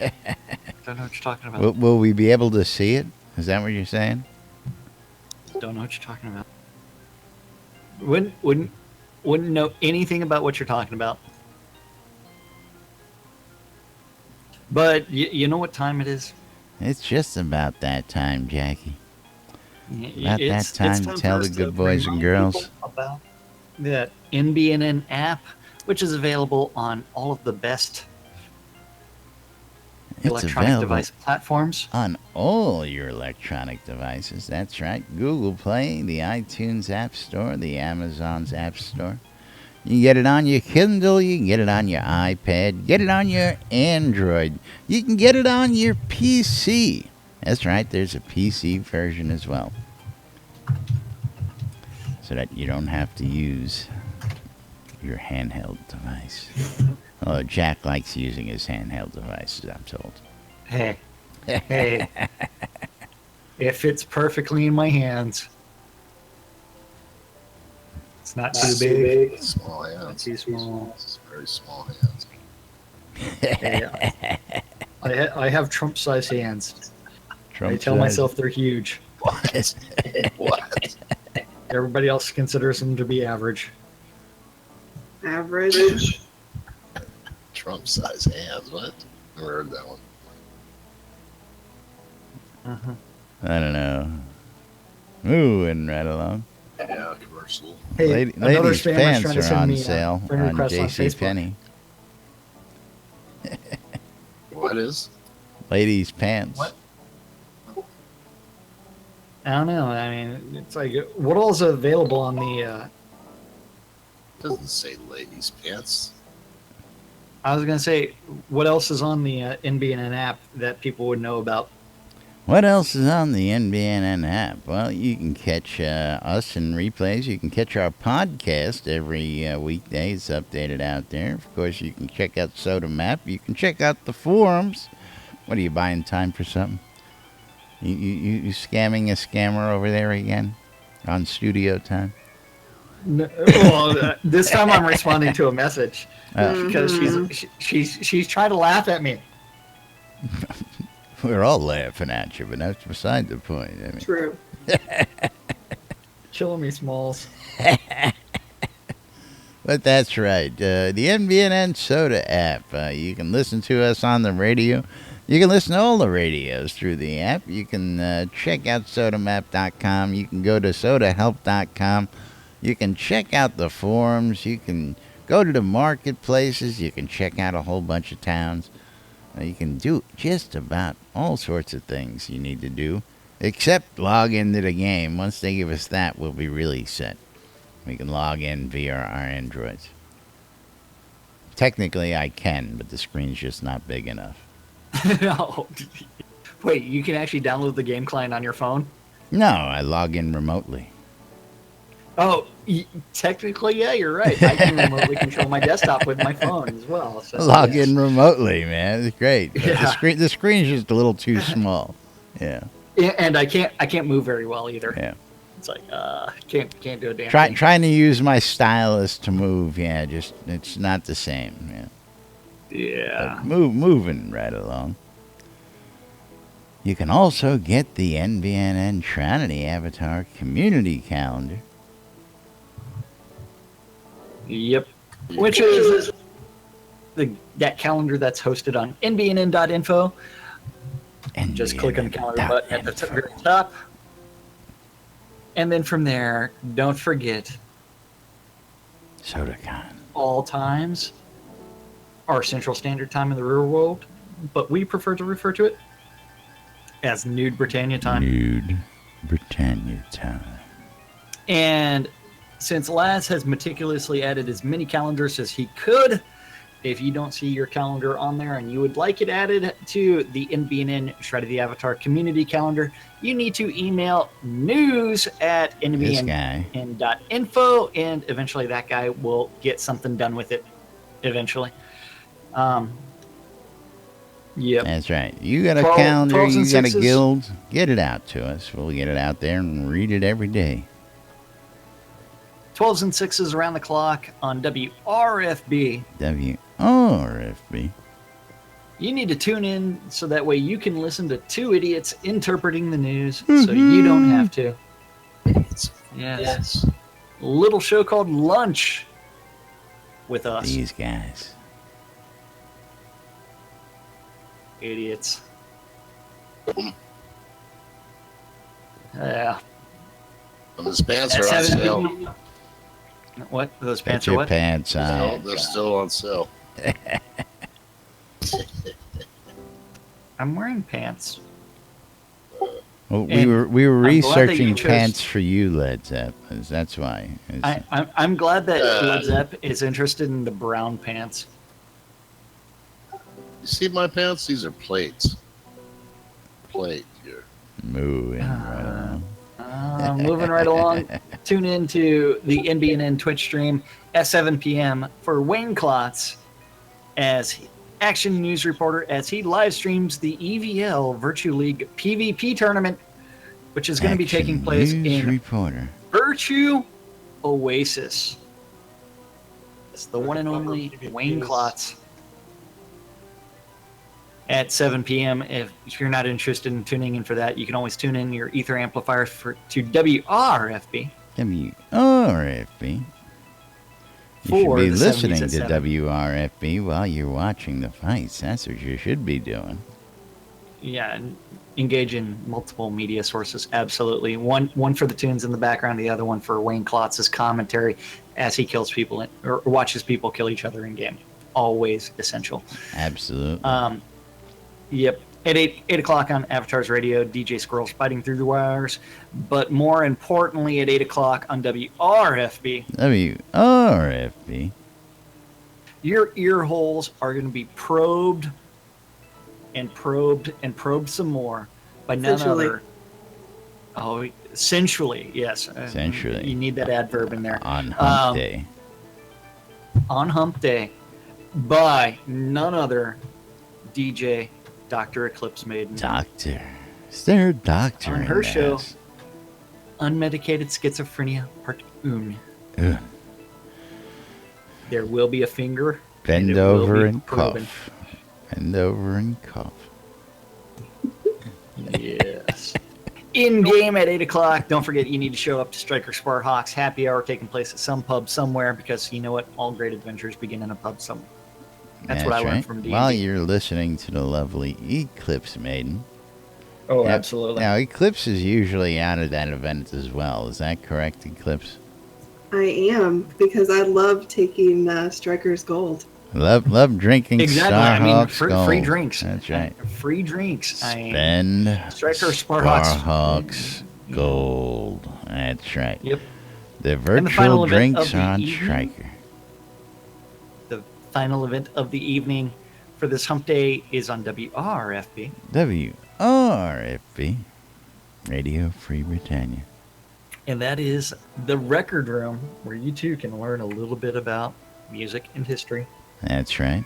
Don't know what you're talking about. Will we be able to see it? Is that what you're saying? Don't know what you're talking about. Wouldn't know anything about what you're talking about. But you know what time it is? It's just about that time, Jackie. About that It's time to for tell the us good to boys and remind girls. people about the NBNN app, which is available on all of the best It's electronic available device platforms. on all your electronic devices. That's right. Google Play, the iTunes App Store, the Amazon's App Store. You can get it on your Kindle, you can get it on your iPad, get it on your Android. You can get it on your PC. That's right, there's a PC version as well. So that you don't have to use your handheld device. Oh, Jack likes using his handheld devices, I'm told. Hey, hey, it fits perfectly in my hands. It's not too big. Small Not hands. too small. It's very small hands. Hey, I have Trump-sized hands. Trump I tell says- myself they're huge. What? What? Everybody else considers them to be average. Average. Trump size hands. What? Never heard that one. I don't know. Moving right along. Yeah, commercial. Hey, another Ladies' spammer's pants trying to are send on me sale friend on requests on J.C. Facebook. Penney. What is? Ladies' pants. What? I don't know. I mean, it's like, what all is available on the? Doesn't say ladies' pants. I was gonna say, what else is on the NBNN app that people would know about? What else is on the NBNN app? Well, you can catch us in replays. You can catch our podcast every weekday. It's updated out there. Of course, you can check out Soda Map. You can check out the forums. What are you buying time for something? You scamming a scammer over there again on studio time? No, well, this time I'm responding to a message Oh. because she's trying to laugh at me. We're all laughing at you, but that's beside the point. I mean, True. Killing me, Smalls. but that's right. The NBNN Soda app. You can listen to us on the radio. You can listen to all the radios through the app. You can check out sodamap.com. You can go to sodahelp.com. You can check out the forums. You can go to the marketplaces. You can check out a whole bunch of towns. You can do just about all sorts of things you need to do, except log into the game. Once they give us that, we'll be really set. We can log in via our Androids. Technically, I can, but the screen's just not big enough. No. Wait, you can actually download the game client on your phone? No, I log in remotely. Oh, technically, yeah, you're right. I can remotely control my desktop with my phone as well. So, Log yes. in remotely, man. It's great. But Yeah. the screen's just a little too small. Yeah. Yeah, and I can't move very well either. Yeah. It's like can't do a damn thing. Trying to use my stylus to move, yeah, just it's not the same. Yeah. Yeah. But moving right along. You can also get the NBNN Trinity Avatar Community Calendar. Yep. Which is that calendar that's hosted on nbnn.info. Just click on the calendar button at the very top. And then from there, don't forget SodaCon. all times are Central Standard Time in the real world, but we prefer to refer to it as Nude Britannia time. Nude Britannia time. And since Laz has meticulously added as many calendars as he could, if you don't see your calendar on there and you would like it added to the NBNN Shroud of the Avatar community calendar, you need to email news@nbnn.info, and eventually that guy will get something done with it eventually. Yep. That's right. You got a 12 calendar, 12s you and got a 6s. guild, get it out to us. We'll get it out there and read it every day. 12s and 6s around the clock on WRFB. WRFB. You need to tune in so that way you can listen to two idiots interpreting the news so you don't have to. Yes. A little show called Lunch with us. These guys. Idiots. Yeah. Well, those pants At are on 7 sale. p.m. What? Those Get pants are your what? pants No, on. they're still on sale. I'm wearing pants. Well, we And were I'm glad that you researching chose- pants for you, Led Zepp. That's why. I'm glad that Led Zepp is interested in the brown pants. You see my pants? These are plates. Plate here. Moving right along. Moving right along. Tune in to the NBNN Twitch stream at 7 p.m. for Wayne Klotz as action news reporter as he live streams the EVL Virtue League PvP tournament, which is going to be taking place in reporter. Virtue Oasis. It's the one and only Wayne Klotz. At 7 p.m. If you're not interested in tuning in for that, you can always tune in your ether amplifiers to WRFB. WRFB. You should For be the 70s listening at to 7. WRFB while you're watching the fights. That's what you should be doing. Yeah, and engage in multiple media sources. Absolutely. One for the tunes in the background, the other one for Wayne Klotz's commentary as he kills people or watches people kill each other in game. Always essential. Absolutely. Yep. At 8 o'clock on Avatar's Radio, DJ Squirrel's Fighting Through the Wires. But more importantly, at 8 o'clock on WRFB. WRFB. Your ear holes are going to be probed and probed and probed some more by none other. Oh, sensually, yes. Sensually. You need that adverb in there. On Hump Day. On Hump Day by none other DJ Dr. Eclipse Maiden. Doctor. Is there a doctor on in her the show, house? Unmedicated Schizophrenia Part 1. Ugh. There will be a finger. Bend and it will over be and proven. cough. Bend over and cough. Yes. In game at 8 o'clock. Don't forget, you need to show up to Striker Sparhawks happy hour taking place at some pub somewhere, because you know what? All great adventures begin in a pub somewhere. That's what I learned from D&D. While you're listening to the lovely Eclipse Maiden. Oh, now, absolutely. Now, Eclipse is usually out at that event as well. Is that correct, Eclipse? I am, because I love taking Striker's Gold. Love drinking exactly. Starhawks free Gold. drinks. That's right. Free drinks. Spend Striker Sparhawks Starhawks Gold. That's right. Yep. The virtual drinks are on evening, Striker. The final event of the evening for this hump day is on WRFB. WRFB. Radio Free Britannia. And that is the record room, where you too can learn a little bit about music and history. That's right.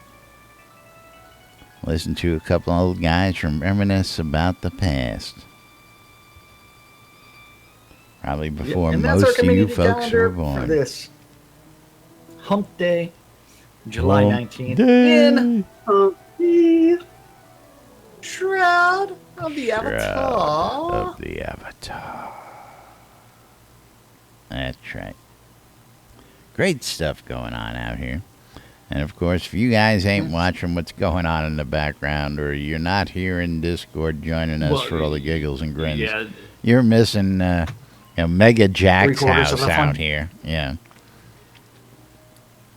Listen to a couple old guys reminisce about the past. Probably before most of you folks were born. For this hump day, July Hump 19th, day. in Hey. Shroud of the Avatar. Of the Avatar. That's right. Great stuff going on out here. And of course, if you guys ain't watching what's going on in the background, or you're not here in Discord joining us for all the giggles and grins, you're missing Mega Jack's house out here. Yeah.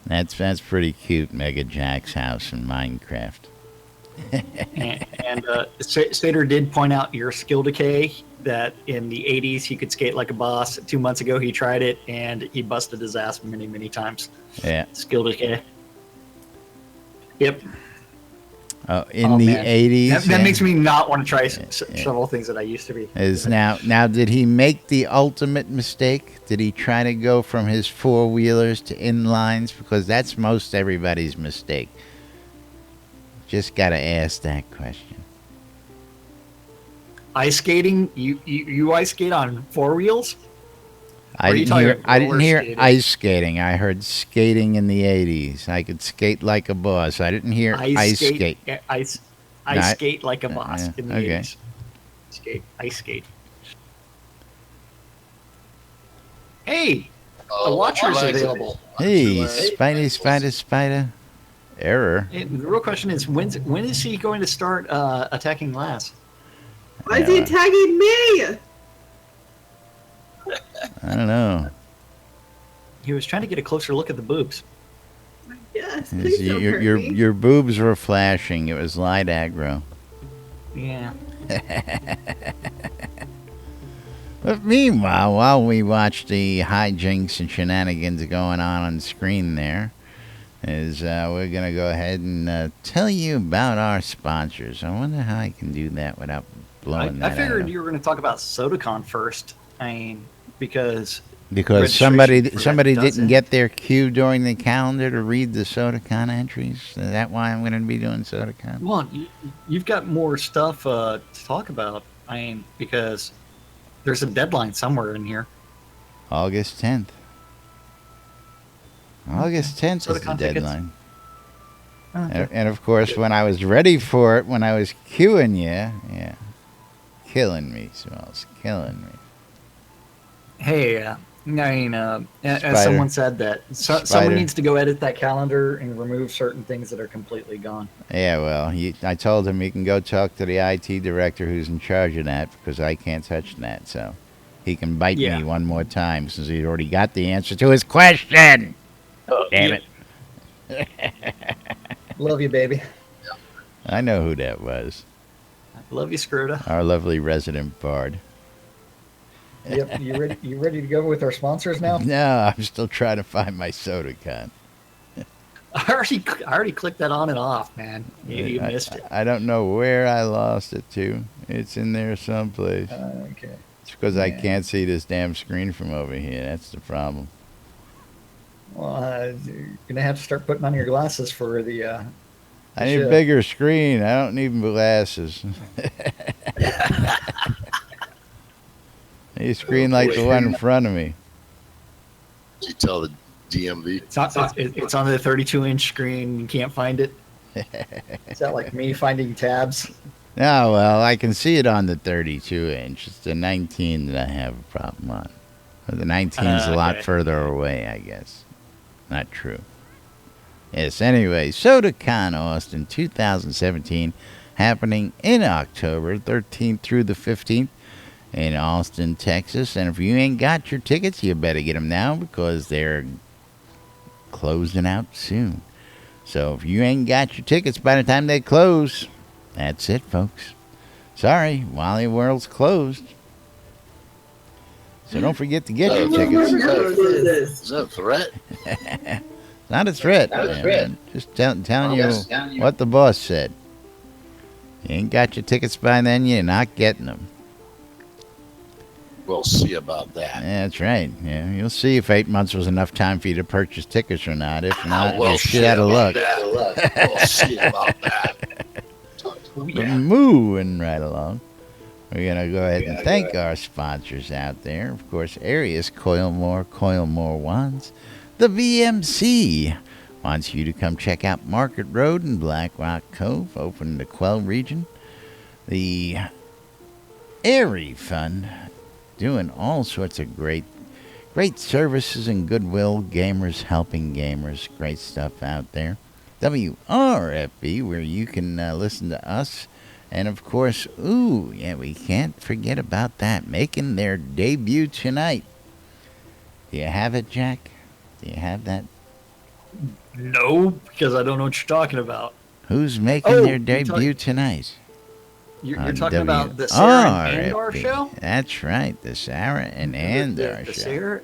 That's pretty cute, Mega Jack's house in Minecraft. and Sater did point out your skill decay, that in the 80s he could skate like a boss. 2 months ago he tried it and he busted his ass many, many times. Yeah. Skill decay. Yep. Oh, in the 80s? That makes me not want to try several things that I used to be. Now, did he make the ultimate mistake? Did he try to go from his four-wheelers to inlines? Because that's most everybody's mistake. Just got to ask that question. Ice skating? You ice skate on four wheels? I didn't hear ice skating. I heard skating in the 80s. I could skate like a boss. I didn't hear ice skate. Ice skate like a boss in the 80s. Ice skate. Hey, a watcher's available. Hey, Spider. Error. The real question is, when is he going to start attacking Lass? Why is he attacking me? I don't know. He was trying to get a closer look at the boobs. Yes, please don't hurt me. Your boobs were flashing. It was light aggro. Yeah. But meanwhile, while we watch the hijinks and shenanigans going on screen there, we're going to go ahead and tell you about our sponsors. I wonder how I can do that without blowing that I figured out. you were going to talk about SodaCon first. Because Because registration for somebody that didn't doesn't. get their cue during the calendar to read the SodaCon entries. Is that why I'm going to be doing SodaCon? Well, you've got more stuff to talk about. I mean, because there's a deadline somewhere in here. August 10th. August 10th is the SodaCon tickets. deadline. Okay. And of course, when I was ready for it, when I was queuing you, killing me, Smalls, killing me. Hey, I mean, as Spider. someone said that Spider. someone needs to go edit that calendar and remove certain things that are completely gone. Yeah, well, I told him he can go talk to the IT director who's in charge of that because I can't touch that. So he can bite Yeah. me one more time since he's already got the answer to his question. Damn it. Love you, baby. I know who that was. Love you, Scroda. Our lovely resident bard. Yep, you ready to go with our sponsors now? No, I'm still trying to find my SodaCon. I already clicked that on and off, man. You missed it. I don't know where I lost it to. It's in there someplace. Okay. It's because I Yeah. can't see this damn screen from over here. That's the problem. Well, you're gonna have to start putting on your glasses for the. I need a Sure. bigger screen. I don't need glasses. I need a screen like the one in front of me. Did you tell the DMV? It's on the 32-inch screen. You can't find it. Is that like me finding tabs? No, well, I can see it on the 32-inch. It's the 19 that I have a problem on. But the 19 is a lot Okay. further away, I guess. Not true. Yes, anyway, SodaCon Austin 2017 happening in October 13th through the 15th in Austin, Texas. And if you ain't got your tickets, you better get them now because they're closing out soon. So if you ain't got your tickets by the time they close, that's it, folks. Sorry, Wally World's closed. So don't forget to get your tickets. Is that a threat? It's not a threat. Man. Just telling you what the boss said. You ain't got your tickets by then, you're not getting them. We'll see about that. That's right. Yeah, you'll see if 8 months was enough time for you to purchase tickets or not. If not, We'll you're see shit out of luck. about that. We'll see about that. But moving right along, we're going to go ahead and thank our sponsors out there. Of course, Arius Coilmore Wands. The VMC wants you to come check out Market Road in Black Rock Cove, open in the Quell region. The Airy Fund, doing all sorts of great services and goodwill. Gamers helping gamers. Great stuff out there. WRFB, where you can listen to us. And, of course, we can't forget about that. Making their debut tonight. Do you have it, Jack? Do you have that? No, because I don't know what you're talking about. Who's making Oh, their you're debut tonight? You're On talking about the Sarah and Andor WRFB. show? That's right, the Sarah and Andor The show. Sarah,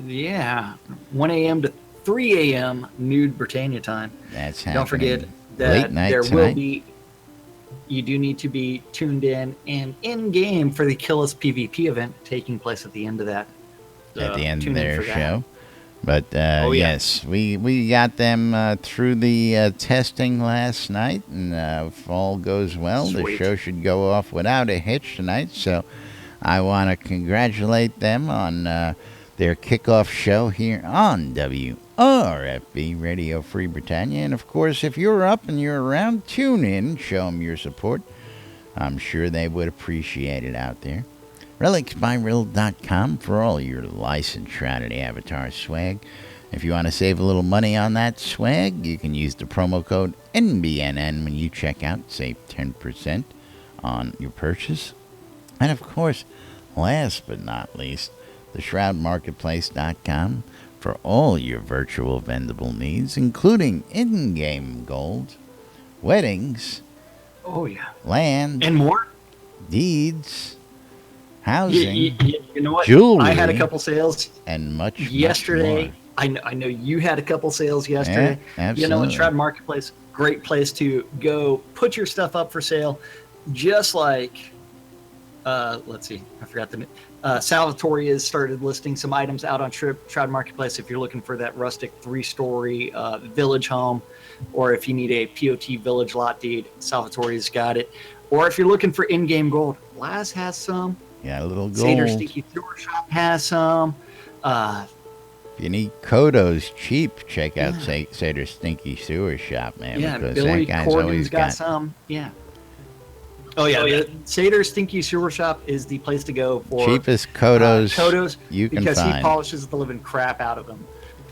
yeah, 1 a.m. to 3 a.m. nude Britannia time. That's happening. Don't forget late that night there tonight. will be. You do need to be tuned in and in game for the Kill Us PvP event taking place at the end of that. At the end of tune in their for that. show. But yeah. yes, we got them through the testing last night, and if all goes well, the Sweet. show should go off without a hitch tonight. So I want to congratulate them on their kickoff show here on WRFB Radio Free Britannia. And of course, if you're up and you're around, tune in, show them your support. I'm sure they would appreciate it out there. RelicsByRill.com for all your licensed Shrouded Avatar swag. If you want to save a little money on that swag, you can use the promo code NBNN when you check out. Save 10% on your purchase. And of course, last but not least, the ShroudMarketplace.com for all your virtual vendable needs, including in-game gold, weddings, Oh yeah, land, and more. deeds, housing, You know what? jewelry, I had a couple sales and much yesterday. more. I know you had a couple sales yesterday. Yeah, You know, absolutely. Shroud Marketplace, great place to go put your stuff up for sale. Just like, let's see, I forgot the name. Salvatore has started listing some items out on Shroud Marketplace if you're looking for that rustic 3-story village home, or if you need a POT village lot deed, Salvatore's got it. Or if you're looking for in-game gold, Laz has some. Yeah, a little gold. Seder Stinky Sewer Shop has some. If you need Kodos cheap, check out Seder Stinky Sewer Shop, man. Yeah, because Billy that guy's Corgan's always got some. Yeah. Oh yeah, the Seder Stinky Sewer Shop is the place to go for cheapest Kodos you can because find. he polishes the living crap out of them.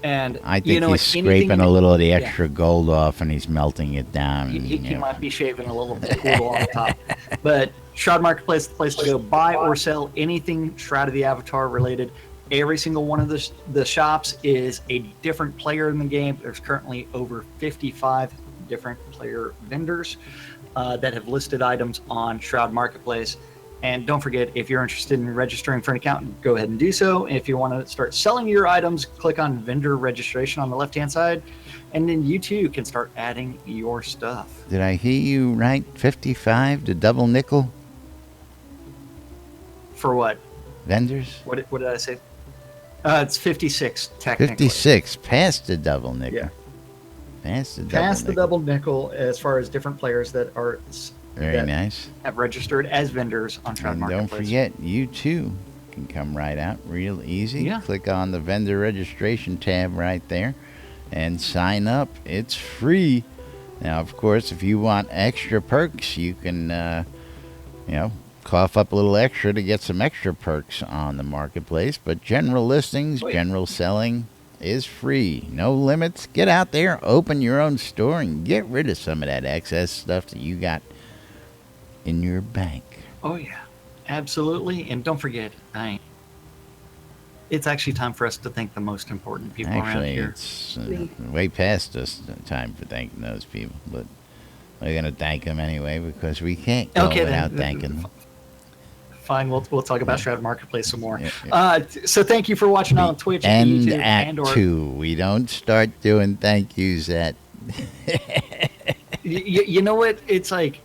And I think he's scraping a little of the extra gold off, and he's melting it down. He might be shaving a little bit on the top. But Shroud Marketplace is the place to go buy or sell anything Shroud of the Avatar related. Every single one of the shops is a different player in the game. There's currently over 55 different player vendors that have listed items on Shroud Marketplace. And don't forget, if you're interested in registering for an account, go ahead and do so. If you want to start selling your items, click on vendor registration on the left-hand side, and then you too can start adding your stuff. Did I hear you right? 55 to double nickel? For what? Vendors? What did I say? It's 56 technically. 56, past the double nickel. Yeah. Past the double nickel as far as different players that are very nice. Have registered as vendors on Shroud Marketplace. Don't forget, you too can come right out real easy. Yeah. Click on the vendor registration tab right there and sign up. It's free. Now, of course, if you want extra perks, you can, cough up a little extra to get some extra perks on the marketplace. But general listings, general selling is free. No limits. Get out there, open your own store, and get rid of some of that excess stuff that you got in your bank. Oh yeah, absolutely. And don't forget, it's actually time for us to thank the most important people around here. It's way past us time for thanking those people, but we're gonna thank them anyway because we can't go without thanking them. Fine, we'll talk about Shroud Marketplace some more. Yeah. So thank you for watching on Twitch, YouTube, and Act 2. We don't start doing thank yous at. You know what? It's like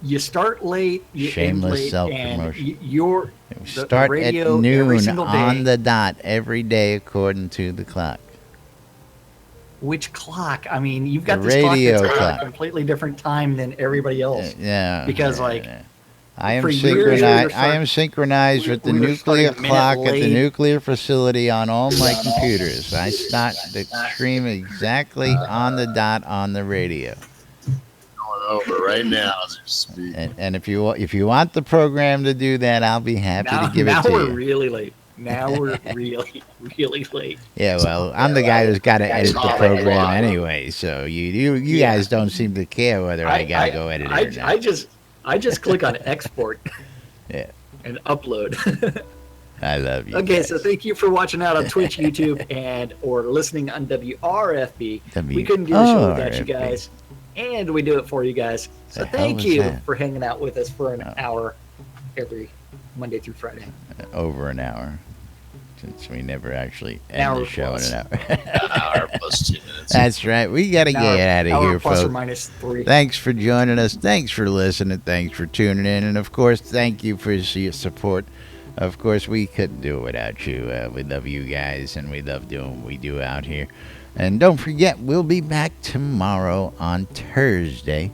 you start late, you shameless end late, self-promotion. You're start at noon on the dot every day according to the clock. Which clock? I mean, you've got the this radio clock that's clock. at a completely different time than everybody else. Yeah, because I am synchronized with the nuclear clock at the nuclear facility on all my computers. I start the stream exactly on the dot on the radio. Over right now as we speak. And if you want the program to do that, I'll be happy to give it to you. Now we're really late. Now we're really, really late. Yeah, well, I'm the guy who's got to edit the program anyway, so you guys don't seem to care whether I got to go edit it or not. I just click on export and upload. I love you. Okay, guys. so thank you for watching out on Twitch, YouTube, or listening on WRFB. We couldn't do the show without you guys. And we do it for you guys. So thank you for hanging out with us for an hour every Monday through Friday. Over an hour, since we never actually end the show in an hour. An hour plus 2 minutes. That's right. We got to get out of here, plus folks. Or minus 3. Thanks for joining us. Thanks for listening. Thanks for tuning in. And, of course, thank you for your support. Of course, we couldn't do it without you. We love you guys, and we love doing what we do out here. And don't forget, we'll be back tomorrow on Thursday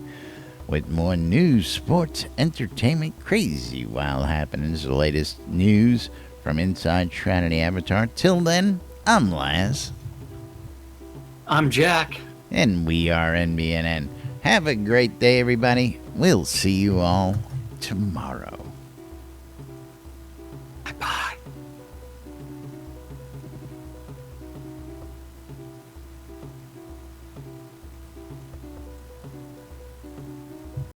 with more news, sports, entertainment, crazy wild happenings, the latest news from inside Shroud of the Avatar. Till then, I'm Laz. I'm Jack. And we are NBNN. Have a great day, everybody. We'll see you all tomorrow.